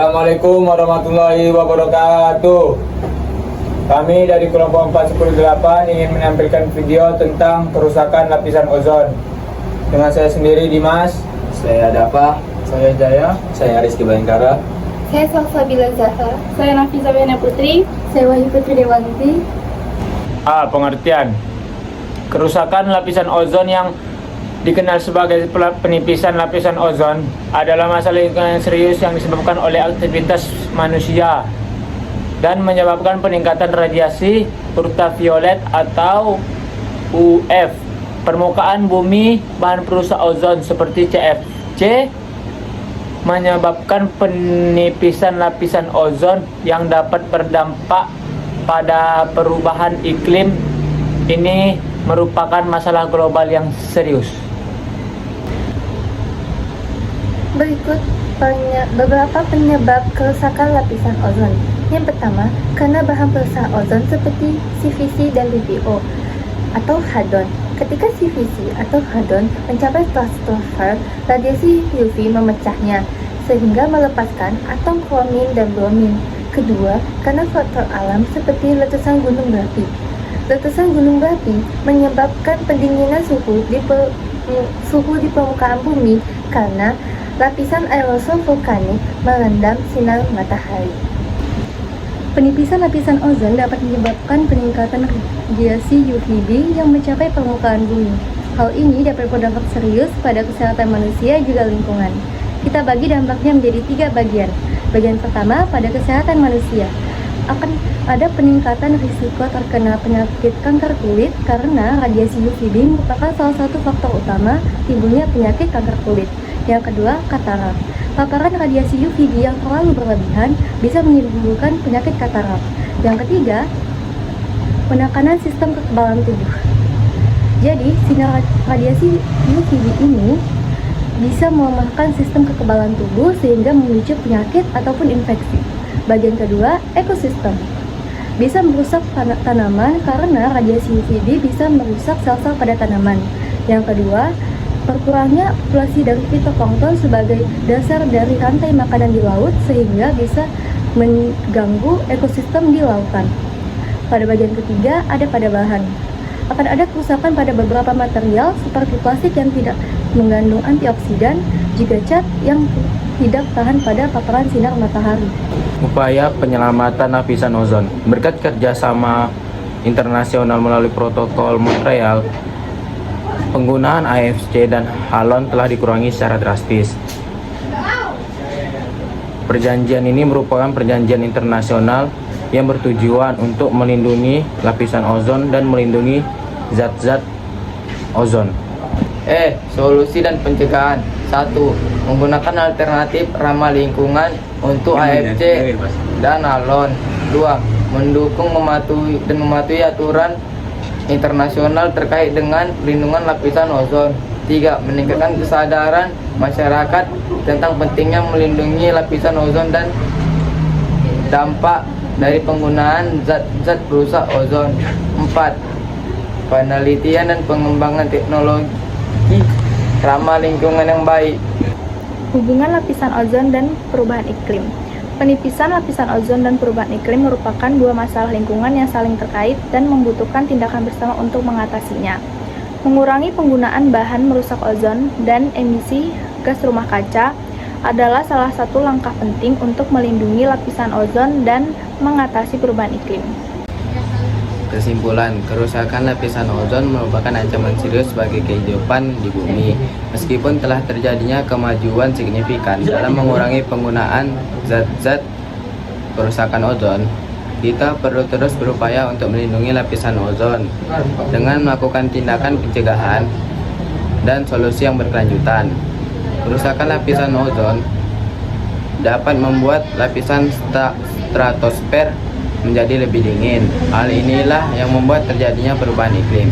Assalamualaikum warahmatullahi wabarakatuh. Kami dari kelompok 418 ingin menampilkan video tentang kerusakan lapisan ozon. Dengan saya sendiri Dimas, Saya Dapa, saya Jaya, saya Rizky Bayangkara. Saya Salsabila Zahra. Saya Nafisa Bena Putri. Saya Wahyu Putri Dewanti. Pengertian. Kerusakan lapisan ozon yang dikenal sebagai penipisan lapisan ozon adalah masalah lingkungan yang serius yang disebabkan oleh aktivitas manusia dan menyebabkan peningkatan radiasi ultraviolet atau UV permukaan bumi. Bahan perusak ozon seperti CFC menyebabkan penipisan lapisan ozon yang dapat berdampak pada perubahan iklim. Ini merupakan masalah global yang serius. Berikut beberapa penyebab kerusakan lapisan ozon. Yang pertama, karena bahan perusak ozon seperti CVC dan BPO atau hadon. Ketika CVC atau hadon mencapai stratosfer, radiasi UV memecahnya sehingga melepaskan atom kromin dan bromin. Kedua, karena faktor alam seperti letusan gunung berapi. Letusan gunung berapi menyebabkan pendinginan suhu di permukaan bumi karena lapisan aerosol vulkanik merendam sinar matahari. Penipisan lapisan ozon dapat menyebabkan peningkatan radiasi UVB yang mencapai permukaan bumi. Hal ini dapat berdampak serius pada kesehatan manusia juga lingkungan. Kita bagi dampaknya menjadi 3 bagian. Bagian pertama, pada kesehatan manusia. Akan ada peningkatan risiko terkena penyakit kanker kulit karena radiasi UVB merupakan salah satu faktor utama timbulnya penyakit kanker kulit. Yang kedua, katarak. Paparan radiasi UVB yang terlalu berlebihan bisa menimbulkan penyakit katarak. Yang ketiga, penekanan sistem kekebalan tubuh. Jadi, sinar radiasi UVB ini bisa melemahkan sistem kekebalan tubuh sehingga memicu penyakit ataupun infeksi. Bagian kedua, ekosistem. Bisa merusak tanaman karena radiasi UVB bisa merusak sel-sel pada tanaman. Yang kedua, berkurangnya populasi dari fitoplankton sebagai dasar dari rantai makanan di laut sehingga bisa mengganggu ekosistem di lautan. Pada bagian ketiga, ada pada bahan. Akan ada kerusakan pada beberapa material seperti plastik yang tidak mengandung antioksidan, juga cat yang tidak tahan pada paparan sinar matahari. Upaya penyelamatan lapisan ozon. Berkat kerjasama internasional melalui protokol Montreal, penggunaan AFC dan halon telah dikurangi secara drastis. Perjanjian ini merupakan perjanjian internasional yang bertujuan untuk melindungi lapisan ozon dan melindungi zat-zat ozon. Solusi dan pencegahan. 1. Menggunakan alternatif ramah lingkungan untuk AFC dan halon. 2. Mendukung mematuhi aturan internasional terkait dengan perlindungan lapisan ozon. 3. Meningkatkan kesadaran masyarakat tentang pentingnya melindungi lapisan ozon dan dampak dari penggunaan zat-zat perusak ozon. 4. Penelitian dan pengembangan teknologi ramah lingkungan yang baik. Hubungan lapisan ozon dan perubahan iklim. Penipisan lapisan ozon dan perubahan iklim merupakan 2 masalah lingkungan yang saling terkait dan membutuhkan tindakan bersama untuk mengatasinya. Mengurangi penggunaan bahan merusak ozon dan emisi gas rumah kaca adalah salah satu langkah penting untuk melindungi lapisan ozon dan mengatasi perubahan iklim. Kesimpulan, kerusakan lapisan ozon merupakan ancaman serius bagi kehidupan di bumi. Meskipun telah terjadinya kemajuan signifikan dalam mengurangi penggunaan zat-zat kerusakan ozon, kita perlu terus berupaya untuk melindungi lapisan ozon dengan melakukan tindakan pencegahan dan solusi yang berkelanjutan. Kerusakan lapisan ozon dapat membuat lapisan stratosfer menjadi lebih dingin. Hal inilah yang membuat terjadinya perubahan iklim.